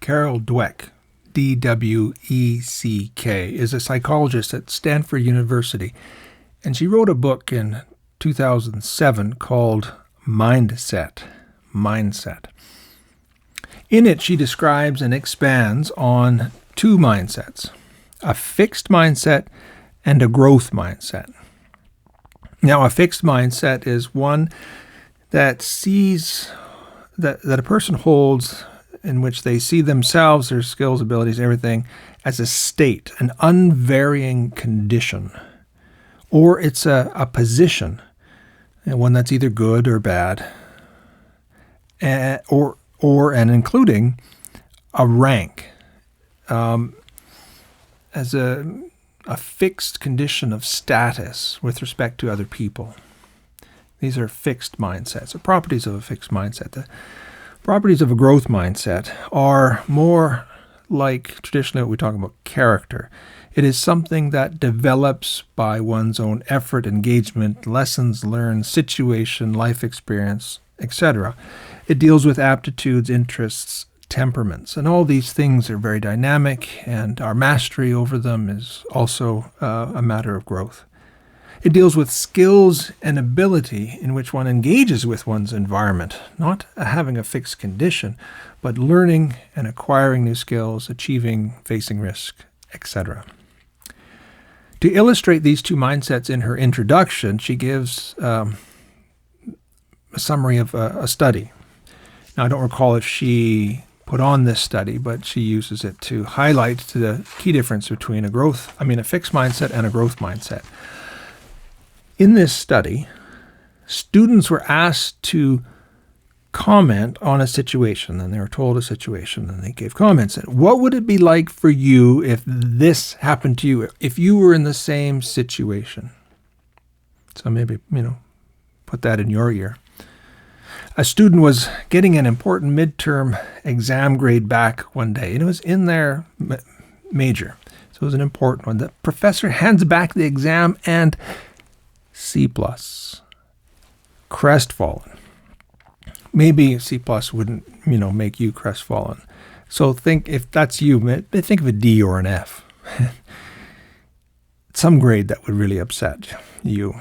Carol Dweck, D-W-E-C-K, is a psychologist at Stanford University, and she wrote a book in 2007 called Mindset. In it, she describes and expands on two mindsets, a fixed mindset and a growth mindset. Now, a fixed mindset is one that sees that a person holds, in which they see themselves, their skills, abilities, everything, as a state, an unvarying condition. Or it's a position, and one that's either good or bad, or including a rank, as a fixed condition of status with respect to other people. These are fixed mindsets, or properties of a fixed mindset. The properties of a growth mindset are more like traditionally what we talk about character. It is something that develops by one's own effort, engagement, lessons learned, situation, life experience, etc. It deals with aptitudes, interests, temperaments, and all these things are very dynamic, and our mastery over them is also a matter of growth. It deals with skills and ability in which one engages with one's environment, not having a fixed condition, but learning and acquiring new skills, achieving, facing risk, etc. To illustrate these two mindsets in her introduction, she gives a summary of a study. Now, I don't recall if she put on this study, but she uses it to highlight the key difference between a fixed mindset and a growth mindset. In this study, students were asked to comment on a situation, and they were told a situation, and they gave comments. What would it be like for you if this happened to you, if you were in the same situation? So maybe, put that in your ear. A student was getting an important midterm exam grade back one day, and it was in their major. So it was an important one. The professor hands back the exam and C+. Crestfallen. Maybe C+ wouldn't, make you crestfallen. So think, if that's you, think of a D or an F. Some grade that would really upset you.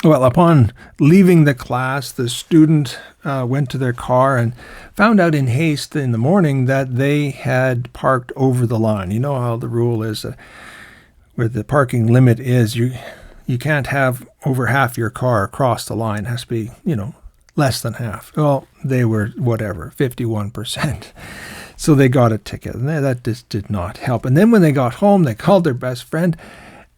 Well, upon leaving the class, the student went to their car and found out in haste in the morning that they had parked over the line. You know how the rule is where the parking limit is, you can't have over half your car cross the line. It has to be, less than half. Well, they were 51%. So they got a ticket, and that just did not help. And then when they got home, they called their best friend,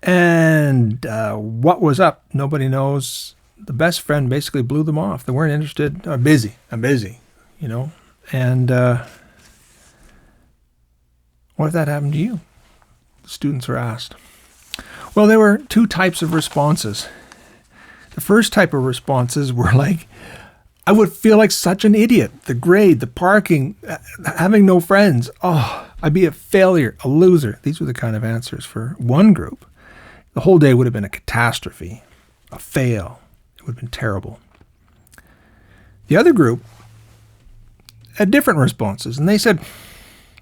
and what was up? Nobody knows. The best friend basically blew them off. They weren't interested. I'm busy, And what if that happened to you? The students were asked. Well, there were two types of responses. The first type of responses were like, I would feel like such an idiot. The grade, the parking, having no friends. Oh, I'd be a failure, a loser. These were the kind of answers for one group. The whole day would have been a catastrophe, a fail. It would have been terrible. The other group had different responses, and they said,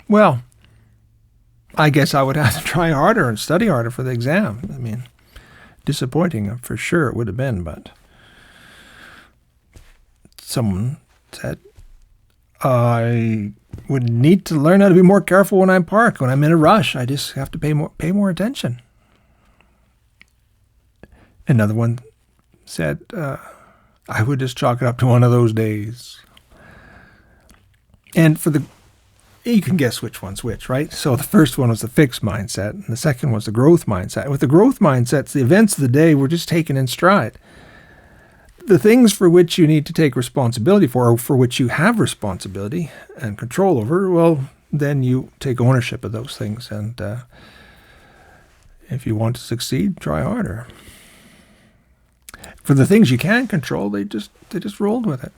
well, I guess I would have to try harder and study harder for the exam. Disappointing for sure it would have been, but someone said, I would need to learn how to be more careful when I park. When I'm in a rush, I just have to pay more attention. Another one said, I would just chalk it up to one of those days. And you can guess which one's which, right? So the first one was the fixed mindset, and the second was the growth mindset. With the growth mindsets, the events of the day were just taken in stride. The things for which you need to take responsibility for, or for which you have responsibility and control over, well, then you take ownership of those things. And if you want to succeed, try harder. For the things you can control, they just rolled with it.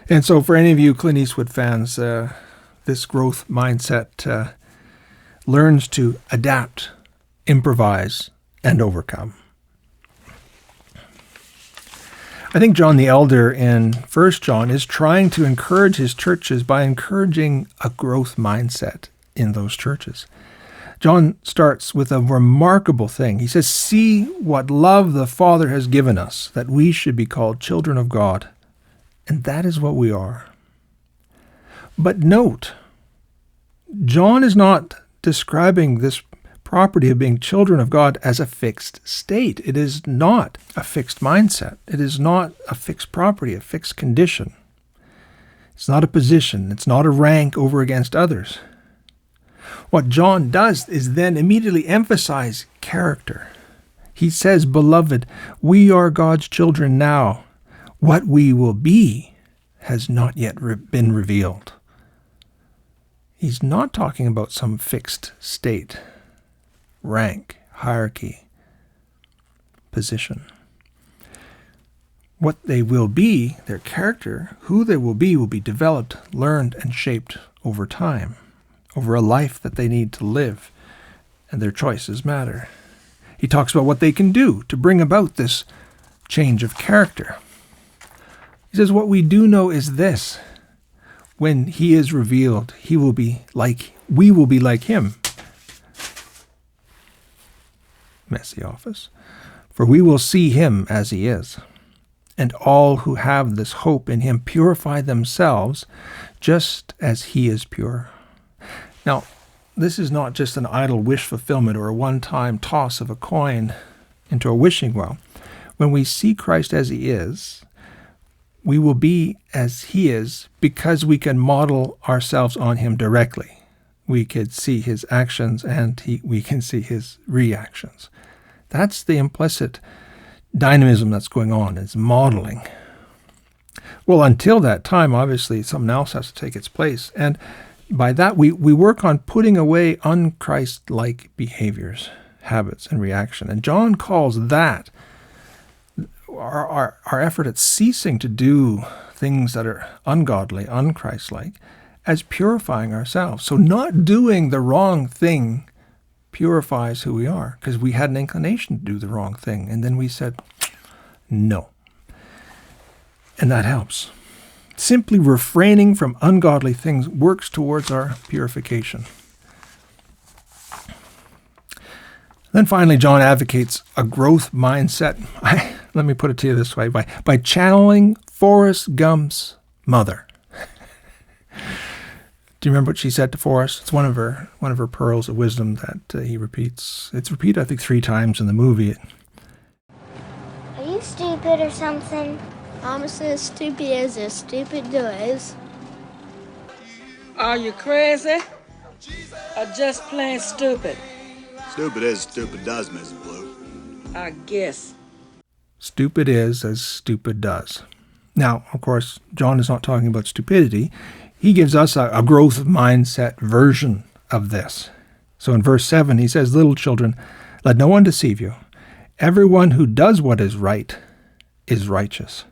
And so for any of you Clint Eastwood fans, this growth mindset learns to adapt, improvise, and overcome. I think John the Elder in 1 John is trying to encourage his churches by encouraging a growth mindset in those churches. John starts with a remarkable thing. He says, "See what love the Father has given us, that we should be called children of God." And that is what we are. But note, John is not describing this property of being children of God as a fixed state. It is not a fixed mindset. It is not a fixed property, a fixed condition. It's not a position. It's not a rank over against others. What John does is then immediately emphasize character. He says, "Beloved, we are God's children now. What we will be has not yet been revealed." He's not talking about some fixed state, rank, hierarchy, position. What they will be, their character, who they will be developed, learned, and shaped over time, over a life that they need to live, and their choices matter. He talks about what they can do to bring about this change of character. He says, what we do know is this: when he is revealed, we will be like him. Messy office. For we will see him as he is. And all who have this hope in him purify themselves just as he is pure. Now, this is not just an idle wish fulfillment or a one-time toss of a coin into a wishing well. When we see Christ as he is, we will be as he is because we can model ourselves on him directly. We could see his actions and we can see his reactions. That's the implicit dynamism that's going on, is modeling. Well, until that time, obviously, something else has to take its place. And by that, we work on putting away un-Christ-like behaviors, habits, and reaction. And John calls that our effort at ceasing to do things that are ungodly, un-Christ-like, as purifying ourselves. So not doing the wrong thing purifies who we are, because we had an inclination to do the wrong thing, and then we said, no. And that helps. Simply refraining from ungodly things works towards our purification. Then finally, John advocates a growth mindset. Let me put it to you this way, by channeling Forrest Gump's mother. Do you remember what she said to Forrest? It's one of her pearls of wisdom that he repeats. It's repeated, I think, 3 times in the movie. Are you stupid or something? I'm as stupid as stupid does. Are you crazy? Or just plain stupid? Stupid as stupid does, Mrs. Blue. I guess. Stupid is as stupid does. Now, of course, John is not talking about stupidity. He gives us a growth mindset version of this. So in verse 7, he says, "Little children, let no one deceive you. Everyone who does what is right is righteous."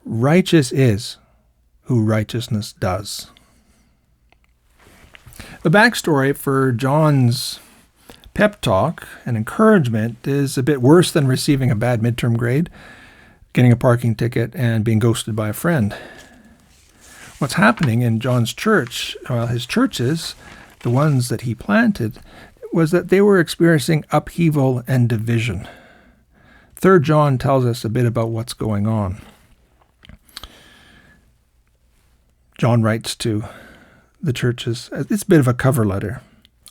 Righteous is who righteousness does. The backstory for John's pep talk and encouragement is a bit worse than receiving a bad midterm grade, getting a parking ticket, and being ghosted by a friend. What's happening in John's church, his churches, the ones that he planted, was that they were experiencing upheaval and division. 3 John tells us a bit about what's going on. John writes to the churches, it's a bit of a cover letter.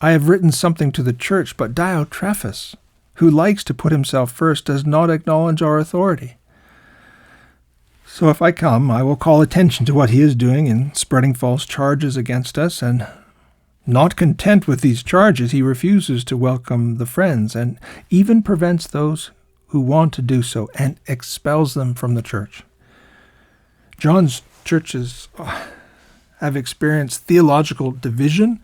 "I have written something to the church, but Diotrephes, who likes to put himself first, does not acknowledge our authority. So if I come, I will call attention to what he is doing in spreading false charges against us, and not content with these charges, he refuses to welcome the friends and even prevents those who want to do so and expels them from the church." John's churches have experienced theological division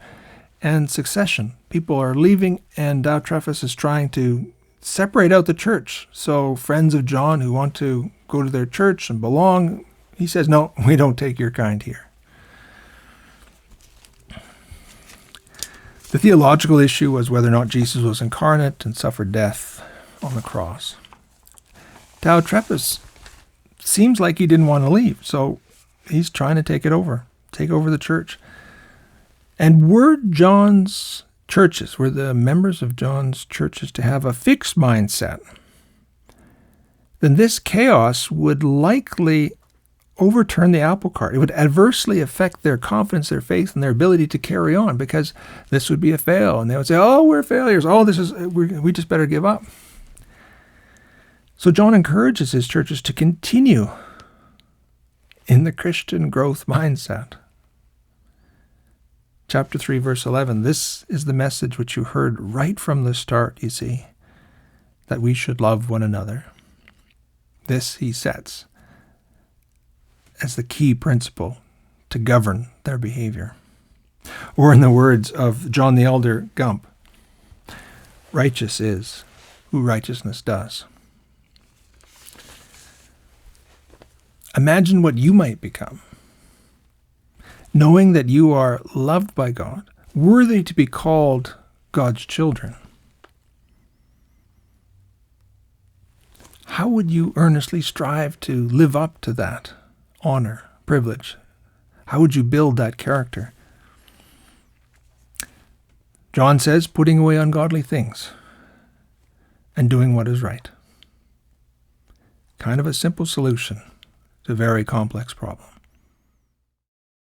and succession. People are leaving, and Diotrephes is trying to separate out the church. So friends of John who want to go to their church and belong, he says, no, we don't take your kind here. The theological issue was whether or not Jesus was incarnate and suffered death on the cross. Tau-Treppas seems like he didn't want to leave, so he's trying to take over the church. And were John's churches, were the members of John's churches to have a fixed mindset, then this chaos would likely overturn the apple cart. It would adversely affect their confidence, their faith, and their ability to carry on, because this would be a fail. And they would say, oh, we're failures. Oh, we just better give up. So John encourages his churches to continue in the Christian growth mindset. Chapter 3, verse 11, this is the message which you heard right from the start, you see, that we should love one another. This he sets as the key principle to govern their behavior. Or in the words of John the Elder Gump, righteous is who righteousness does. Imagine what you might become, knowing that you are loved by God, worthy to be called God's children. How would you earnestly strive to live up to that honor, privilege? How would you build that character? John says, putting away ungodly things and doing what is right. Kind of a simple solution to a very complex problem.